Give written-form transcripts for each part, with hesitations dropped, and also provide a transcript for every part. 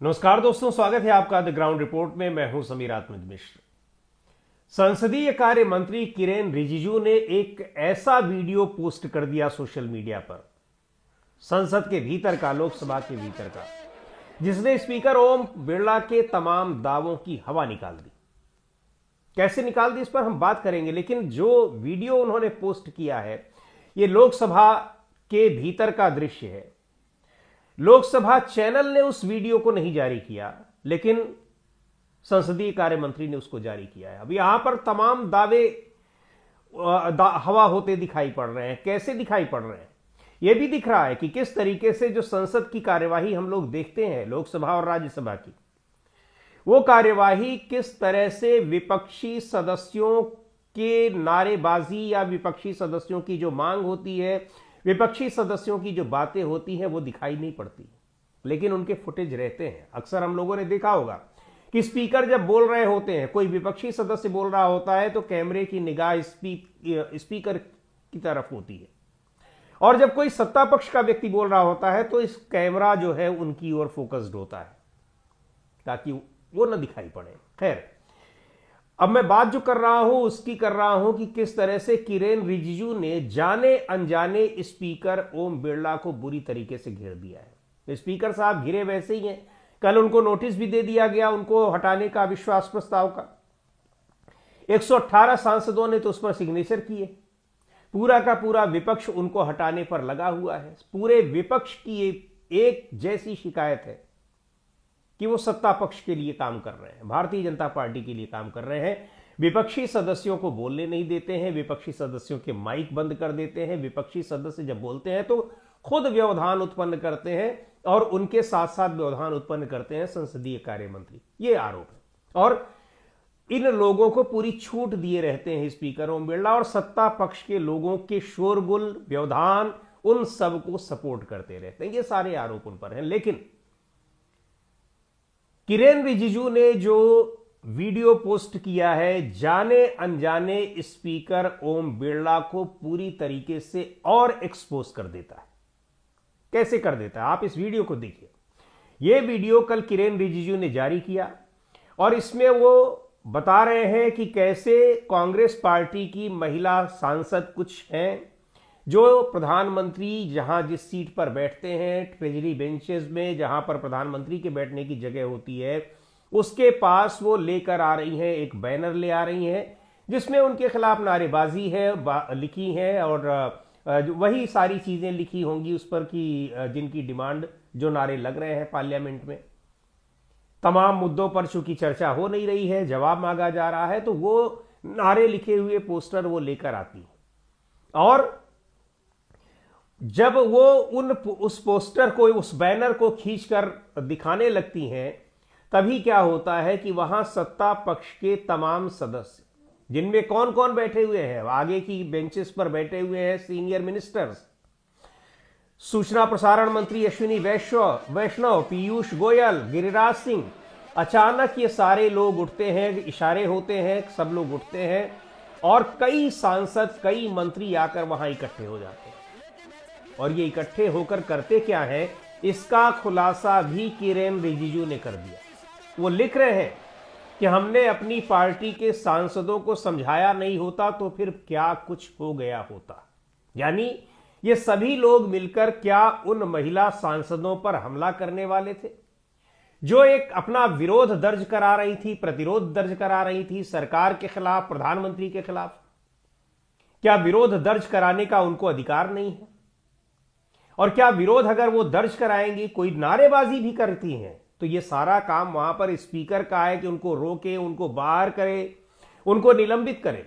नमस्कार दोस्तों, स्वागत है आपका द ग्राउंड रिपोर्ट में। मैं हूं समीर आत्मज मिश्र। संसदीय कार्य मंत्री किरेन रिजिजू ने एक ऐसा वीडियो पोस्ट कर दिया सोशल मीडिया पर, संसद के भीतर का, लोकसभा के भीतर का, जिसने स्पीकर ओम बिरला के तमाम दावों की हवा निकाल दी। कैसे निकाल दी इस पर हम बात करेंगे, लेकिन जो वीडियो उन्होंने पोस्ट किया है यह लोकसभा के भीतर का दृश्य है। लोकसभा चैनल ने उस वीडियो को नहीं जारी किया, लेकिन संसदीय कार्य मंत्री ने उसको जारी किया है। अब यहां पर तमाम दावे हवा होते दिखाई पड़ रहे हैं। कैसे दिखाई पड़ रहे हैं? यह भी दिख रहा है कि किस तरीके से जो संसद की कार्यवाही हम लोग देखते हैं, लोकसभा और राज्यसभा की, वो कार्यवाही किस तरह से विपक्षी सदस्यों के नारेबाजी या विपक्षी सदस्यों की जो मांग होती है, विपक्षी सदस्यों की जो बातें होती हैं, वो दिखाई नहीं पड़ती, लेकिन उनके फुटेज रहते हैं। अक्सर हम लोगों ने देखा होगा कि स्पीकर जब बोल रहे होते हैं, कोई विपक्षी सदस्य बोल रहा होता है, तो कैमरे की निगाह स्पीकर की तरफ होती है, और जब कोई सत्ता पक्ष का व्यक्ति बोल रहा होता है तो इस कैमरा जो है उनकी ओर फोकस्ड होता है, ताकि वो न दिखाई पड़े। खैर, अब मैं बात जो कर रहा हूं उसकी कर रहा हूं कि किस तरह से किरेन रिजिजू ने जाने अनजाने स्पीकर ओम बिरला को बुरी तरीके से घेर दिया है। स्पीकर साहब घिरे वैसे ही हैं। कल उनको नोटिस भी दे दिया गया, उनको हटाने का, अविश्वास प्रस्ताव का। 118 सांसदों ने तो उस पर सिग्नेचर किए। पूरा का पूरा विपक्ष उनको हटाने पर लगा हुआ है। पूरे विपक्ष की एक जैसी शिकायत है कि वो सत्ता पक्ष के लिए काम कर रहे हैं, भारतीय जनता पार्टी के लिए काम कर रहे हैं। विपक्षी सदस्यों को बोलने नहीं देते हैं, विपक्षी सदस्यों के माइक बंद कर देते हैं। विपक्षी सदस्य जब बोलते हैं तो खुद व्यवधान उत्पन्न करते हैं, और उनके साथ साथ व्यवधान उत्पन्न करते हैं संसदीय कार्य मंत्री। ये आरोप है, और इन लोगों को पूरी छूट दिए रहते हैं स्पीकर ओम बिरला, और सत्ता पक्ष के लोगों के शोरगुल, व्यवधान, उन सबको सपोर्ट करते रहते हैं। ये सारे आरोप उन पर हैं। लेकिन किरेन रिजिजू ने जो वीडियो पोस्ट किया है, जाने अनजाने स्पीकर ओम बिरला को पूरी तरीके से और एक्सपोज कर देता है। कैसे कर देता है, आप इस वीडियो को देखिए। यह वीडियो कल किरेन रिजिजू ने जारी किया, और इसमें वो बता रहे हैं कि कैसे कांग्रेस पार्टी की महिला सांसद कुछ हैं जो प्रधानमंत्री जहां जिस सीट पर बैठते हैं, ट्रेजरी बेंचेस में, जहां पर प्रधानमंत्री के बैठने की जगह होती है, उसके पास वो लेकर आ रही हैं, एक बैनर ले आ रही हैं जिसमें उनके खिलाफ नारेबाजी है लिखी है, और वही सारी चीजें लिखी होंगी उस पर कि जिनकी डिमांड, जो नारे लग रहे हैं पार्लियामेंट में। तमाम मुद्दों पर चूंकि चर्चा हो नहीं रही है, जवाब मांगा जा रहा है, तो वो नारे लिखे हुए पोस्टर वो लेकर आती है। और जब वो उस पोस्टर को, उस बैनर को खींचकर दिखाने लगती हैं, तभी क्या होता है कि वहां सत्ता पक्ष के तमाम सदस्य, जिनमें कौन कौन बैठे हुए हैं, आगे की बेंचेस पर बैठे हुए हैं सीनियर मिनिस्टर्स, सूचना प्रसारण मंत्री अश्विनी वैष्णव, पीयूष गोयल, गिरिराज सिंह। अचानक ये सारे लोग उठते हैं, इशारे होते हैं, सब लोग उठते हैं, और कई सांसद, कई मंत्री आकर वहां इकट्ठे हो जाते हैं। और ये इकट्ठे होकर करते क्या है, इसका खुलासा भी किरेन रिजिजू ने कर दिया। वो लिख रहे हैं कि हमने अपनी पार्टी के सांसदों को समझाया नहीं होता तो फिर क्या कुछ हो गया होता। यानी ये सभी लोग मिलकर क्या उन महिला सांसदों पर हमला करने वाले थे, जो एक अपना विरोध दर्ज करा रही थी, प्रतिरोध दर्ज करा रही थी सरकार के खिलाफ, प्रधानमंत्री के खिलाफ। क्या विरोध दर्ज कराने का उनको अधिकार नहीं है? और क्या विरोध अगर वो दर्ज कराएंगी, कोई नारेबाजी भी करती हैं, तो ये सारा काम वहां पर स्पीकर का है कि उनको रोके, उनको बाहर करे, उनको निलंबित करे।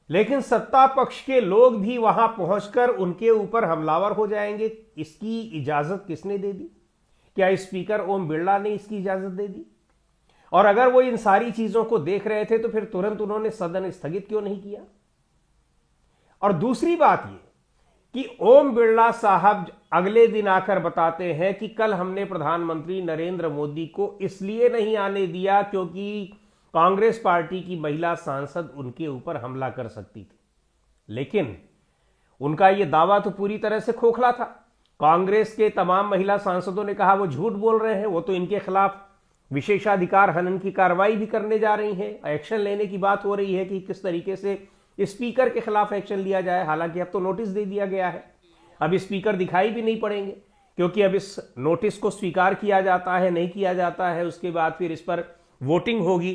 लेकिन सत्ता पक्ष के लोग भी वहां पहुंचकर उनके ऊपर हमलावर हो जाएंगे। इसकी इजाजत किसने दे दी? क्या स्पीकर ओम बिरला ने इसकी इजाजत दे दी? और अगर वो इन सारी चीजों को देख रहे थे तो फिर तुरंत उन्होंने सदन स्थगित क्यों नहीं किया? और दूसरी बात ये कि ओम बिरला साहब अगले दिन आकर बताते हैं कि कल हमने प्रधानमंत्री नरेंद्र मोदी को इसलिए नहीं आने दिया क्योंकि कांग्रेस पार्टी की महिला सांसद उनके ऊपर हमला कर सकती थी। लेकिन उनका यह दावा तो पूरी तरह से खोखला था। कांग्रेस के तमाम महिला सांसदों ने कहा वो झूठ बोल रहे हैं, वो तो इनके खिलाफ विशेषाधिकार हनन की कार्रवाई भी करने जा रही हैं। एक्शन लेने की बात हो रही है कि किस तरीके से स्पीकर के खिलाफ एक्शन लिया जाए। हालांकि अब तो नोटिस दे दिया गया है, अब स्पीकर दिखाई भी नहीं पड़ेंगे, क्योंकि अब इस नोटिस को स्वीकार किया जाता है नहीं किया जाता है, उसके बाद फिर इस पर वोटिंग होगी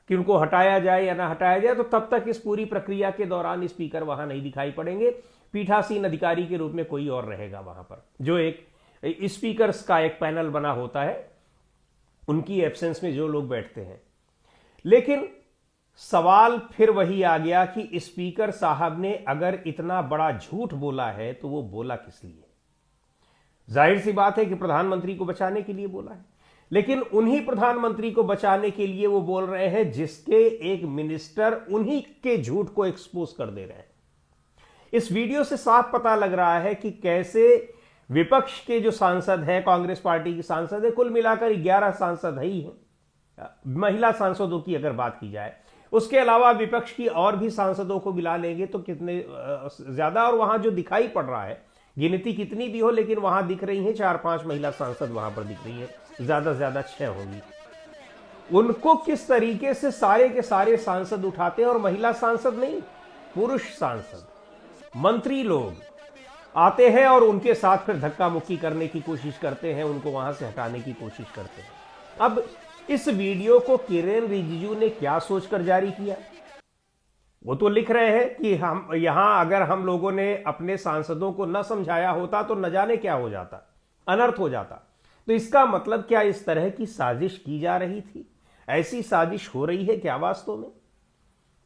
कि उनको हटाया जाए या ना हटाया जाए। तो तब तक इस पूरी प्रक्रिया के दौरान स्पीकर वहां नहीं दिखाई पड़ेंगे, पीठासीन अधिकारी के रूप में कोई और रहेगा वहां पर, जो एक स्पीकर्स का एक पैनल बना होता है, उनकी एब्सेंस में जो लोग बैठते हैं। लेकिन सवाल फिर वही आ गया कि स्पीकर साहब ने अगर इतना बड़ा झूठ बोला है तो वो बोला किस लिए? जाहिर सी बात है कि प्रधानमंत्री को बचाने के लिए बोला है, लेकिन उन्हीं प्रधानमंत्री को बचाने के लिए वो बोल रहे हैं जिसके एक मिनिस्टर उन्हीं के झूठ को एक्सपोज कर दे रहे हैं। इस वीडियो से साफ पता लग रहा है कि कैसे विपक्ष के जो सांसद हैं, कांग्रेस पार्टी के सांसद है, कुल मिलाकर 11 सांसद ही हैं, महिला सांसदों की अगर बात की जाए, उसके अलावा विपक्ष की और भी सांसदों को मिला लेंगे तो कितने ज्यादा। और वहां जो दिखाई पड़ रहा है, गिनती कितनी भी हो, लेकिन वहां दिख रही हैं 4-5 महिला सांसद वहां पर दिख रही है, ज्यादा से ज्यादा 6 होंगी। उनको किस तरीके से सारे के सारे सांसद उठाते हैं, और महिला सांसद नहीं, पुरुष सांसद, मंत्री लोग आते हैं और उनके साथ फिर धक्का मुक्की करने की कोशिश करते हैं, उनको वहां से हटाने की कोशिश करते हैं। अब इस वीडियो को किरेन रिजिजू ने क्या सोचकर जारी किया? वो तो लिख रहे हैं कि हम यहां अगर हम लोगों ने अपने सांसदों को न समझाया होता तो न जाने क्या हो जाता, अनर्थ हो जाता। तो इसका मतलब क्या इस तरह की साजिश की जा रही थी? ऐसी साजिश हो रही है क्या वास्तव में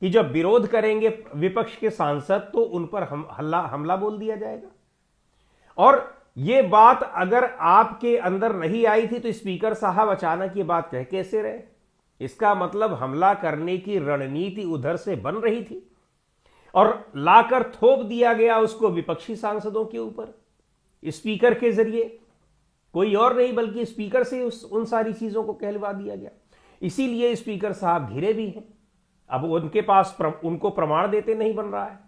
कि जब विरोध करेंगे विपक्ष के सांसद तो उन पर हमला बोल दिया जाएगा? और यह बात अगर आपके अंदर नहीं आई थी तो स्पीकर साहब अचानक ये बात कह कैसे रहे? इसका मतलब हमला करने की रणनीति उधर से बन रही थी और लाकर थोप दिया गया उसको विपक्षी सांसदों के ऊपर स्पीकर के जरिए। कोई और नहीं बल्कि स्पीकर से उन सारी चीजों को कहलवा दिया गया। इसीलिए स्पीकर साहब घिरे भी हैं। अब उनके पास उनको प्रमाण देते नहीं बन रहा है,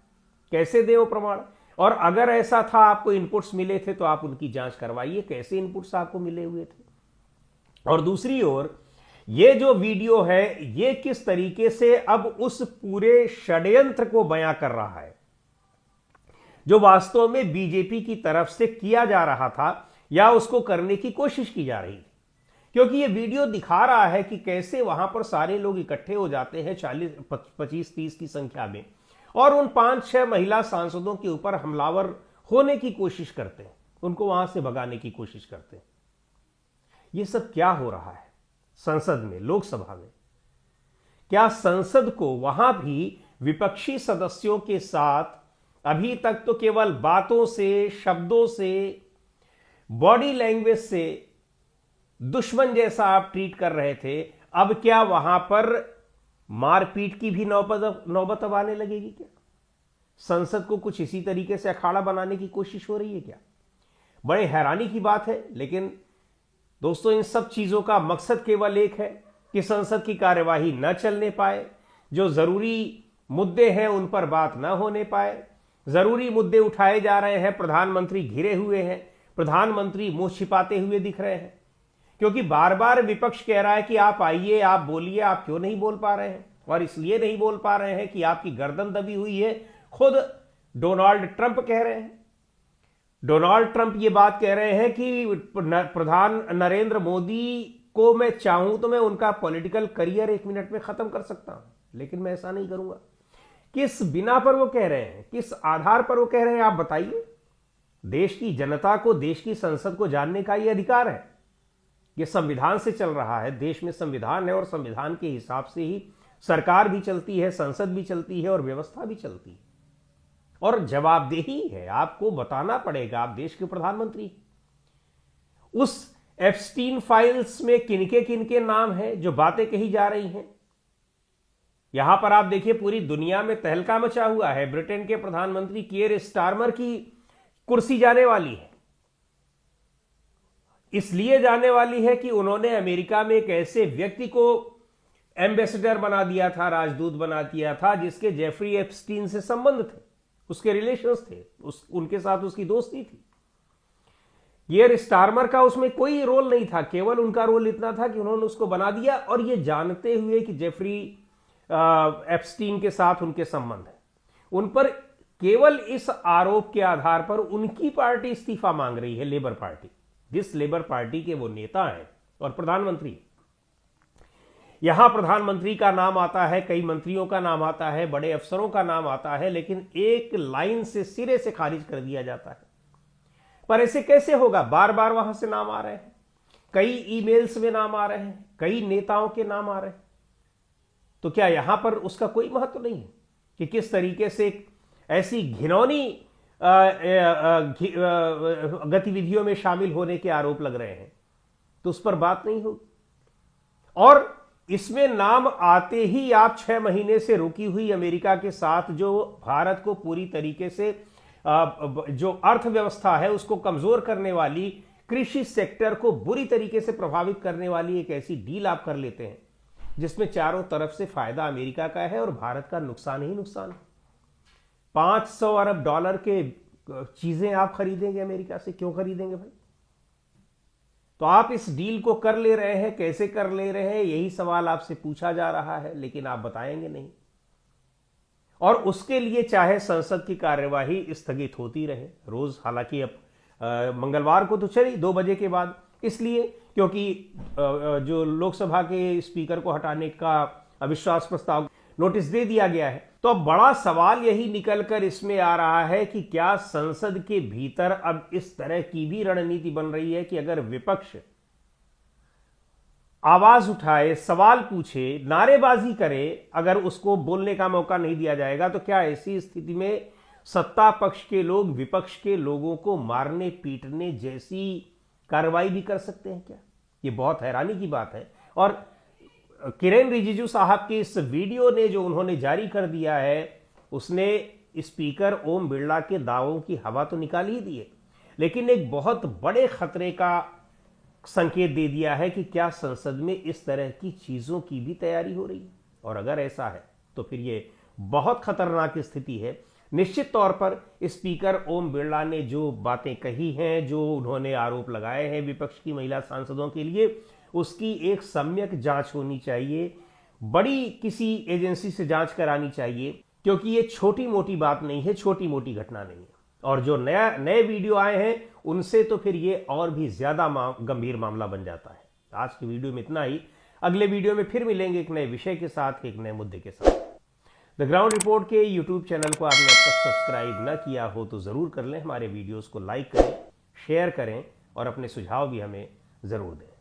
कैसे दे वो प्रमाण? और अगर ऐसा था, आपको इनपुट्स मिले थे तो आप उनकी जांच करवाइए, कैसे इनपुट्स आपको मिले हुए थे। और दूसरी ओर ये जो वीडियो है, ये किस तरीके से अब उस पूरे षड्यंत्र को बयां कर रहा है जो वास्तव में बीजेपी की तरफ से किया जा रहा था या उसको करने की कोशिश की जा रही थी। क्योंकि ये वीडियो दिखा रहा है कि कैसे वहां पर सारे लोग इकट्ठे हो जाते हैं 40, 25, 30 की संख्या में, और उन 5-6 महिला सांसदों के ऊपर हमलावर होने की कोशिश करते हैं, उनको वहां से भगाने की कोशिश करते हैं। ये सब क्या हो रहा है संसद में, लोकसभा में? क्या संसद को वहां भी विपक्षी सदस्यों के साथ अभी तक तो केवल बातों से, शब्दों से, बॉडी लैंग्वेज से दुश्मन जैसा आप ट्रीट कर रहे थे, अब क्या वहां पर मारपीट की भी नौबत अब आने लगेगी? क्या संसद को कुछ इसी तरीके से अखाड़ा बनाने की कोशिश हो रही है क्या? बड़े हैरानी की बात है। लेकिन दोस्तों, इन सब चीजों का मकसद केवल एक है कि संसद की कार्यवाही न चलने पाए, जो जरूरी मुद्दे हैं उन पर बात न होने पाए। जरूरी मुद्दे उठाए जा रहे हैं, प्रधानमंत्री घिरे हुए हैं, प्रधानमंत्री मुंह छिपाते हुए दिख रहे हैं, क्योंकि बार बार विपक्ष कह रहा है कि आप आइए, आप बोलिए, आप क्यों नहीं बोल पा रहे हैं? और इसलिए नहीं बोल पा रहे हैं कि आपकी गर्दन दबी हुई है। खुद डोनाल्ड ट्रंप कह रहे हैं, डोनाल्ड ट्रंप ये बात कह रहे हैं कि प्रधान नरेंद्र मोदी को मैं चाहूं तो मैं उनका पॉलिटिकल करियर 1 मिनट में खत्म कर सकता हूं, लेकिन मैं ऐसा नहीं करूंगा। किस बिना पर वो कह रहे हैं, किस आधार पर वो कह रहे हैं, आप बताइए। देश की जनता को, देश की संसद को जानने का ये अधिकार है। ये संविधान से चल रहा है, देश में संविधान है और संविधान के हिसाब से ही सरकार भी चलती है, संसद भी चलती है और व्यवस्था भी चलती है। और जवाबदेही है, आपको बताना पड़ेगा, आप देश के प्रधानमंत्री। उस एप्स्टीन फाइल्स में किनके किनके नाम हैं, जो बातें कही जा रही हैं। यहां पर आप देखिए, पूरी दुनिया में तहलका मचा हुआ है। ब्रिटेन के प्रधानमंत्री कियर स्टारमर की कुर्सी जाने वाली है। इसलिए जाने वाली है कि उन्होंने अमेरिका में एक ऐसे व्यक्ति को एम्बेसडर बना दिया था, राजदूत बना दिया था, जिसके जेफरी एप्स्टीन से संबंध थे, उसके रिलेशंस थे, उनके साथ उसकी दोस्ती थी। गियर स्टारमर का उसमें कोई रोल नहीं था, केवल उनका रोल इतना था कि उन्होंने उसको बना दिया, और ये जानते हुए कि जेफरी एप्स्टीन के साथ उनके संबंध है, उन पर केवल इस आरोप के आधार पर उनकी पार्टी इस्तीफा मांग रही है, लेबर पार्टी, जिस लेबर पार्टी के वो नेता हैं और प्रधानमंत्री। यहां प्रधानमंत्री का नाम आता है, कई मंत्रियों का नाम आता है, बड़े अफसरों का नाम आता है, लेकिन एक लाइन से सिरे से खारिज कर दिया जाता है। पर ऐसे कैसे होगा? बार बार वहां से नाम आ रहे हैं, कई ईमेल्स में नाम आ रहे हैं, कई नेताओं के नाम आ रहे हैं। तो क्या यहां पर उसका कोई महत्व नहीं है कि किस तरीके से ऐसी घिनौनी गतिविधियों में शामिल होने के आरोप लग रहे हैं, तो उस पर बात नहीं होगी? और इसमें नाम आते ही आप 6 महीने से रुकी हुई अमेरिका के साथ जो भारत को पूरी तरीके से जो अर्थव्यवस्था है उसको कमजोर करने वाली, कृषि सेक्टर को बुरी तरीके से प्रभावित करने वाली एक ऐसी डील आप कर लेते हैं जिसमें चारों तरफ से फायदा अमेरिका का है और भारत का नुकसान ही नुकसान है। 500 अरब डॉलर के चीजें आप खरीदेंगे अमेरिका से, क्यों खरीदेंगे भाई? तो आप इस डील को कर ले रहे हैं, कैसे कर ले रहे हैं, यही सवाल आपसे पूछा जा रहा है, लेकिन आप बताएंगे नहीं। और उसके लिए चाहे संसद की कार्यवाही स्थगित होती रहे रोज, हालांकि अब मंगलवार को तो चली 2 बजे के बाद, इसलिए क्योंकि जो लोकसभा के स्पीकर को हटाने का अविश्वास प्रस्ताव नोटिस दे दिया गया है। तो अब बड़ा सवाल यही निकलकर इसमें आ रहा है कि क्या संसद के भीतर अब इस तरह की भी रणनीति बन रही है कि अगर विपक्ष आवाज उठाए, सवाल पूछे, नारेबाजी करे, अगर उसको बोलने का मौका नहीं दिया जाएगा, तो क्या ऐसी स्थिति में सत्ता पक्ष के लोग विपक्ष के लोगों को मारने पीटने जैसी कार्रवाई भी कर सकते हैं क्या? ये बहुत हैरानी की बात है। और किरेन रिजिजू साहब की इस वीडियो ने जो उन्होंने जारी कर दिया है, उसने स्पीकर ओम बिरला के दावों की हवा तो निकाल ही दी है, लेकिन एक बहुत बड़े खतरे का संकेत दे दिया है कि क्या संसद में इस तरह की चीजों की भी तैयारी हो रही है। और अगर ऐसा है तो फिर ये बहुत खतरनाक स्थिति है। निश्चित तौर पर स्पीकर ओम बिरला ने जो बातें कही हैं, जो उन्होंने आरोप लगाए हैं विपक्ष की महिला सांसदों के लिए, उसकी एक सम्यक जांच होनी चाहिए, बड़ी किसी एजेंसी से जांच करानी चाहिए, क्योंकि ये छोटी मोटी बात नहीं है, छोटी मोटी घटना नहीं है। और जो नए वीडियो आए हैं उनसे तो फिर ये और भी ज्यादा गंभीर मामला बन जाता है। आज की वीडियो में इतना ही। अगले वीडियो में फिर मिलेंगे एक नए विषय के साथ, एक नए मुद्दे के साथ। द ग्राउंड रिपोर्ट के यूट्यूब चैनल को आपने अब तक सब्सक्राइब न किया हो तो जरूर कर लें। हमारे वीडियोस को लाइक करें, शेयर करें और अपने सुझाव भी हमें जरूर दें।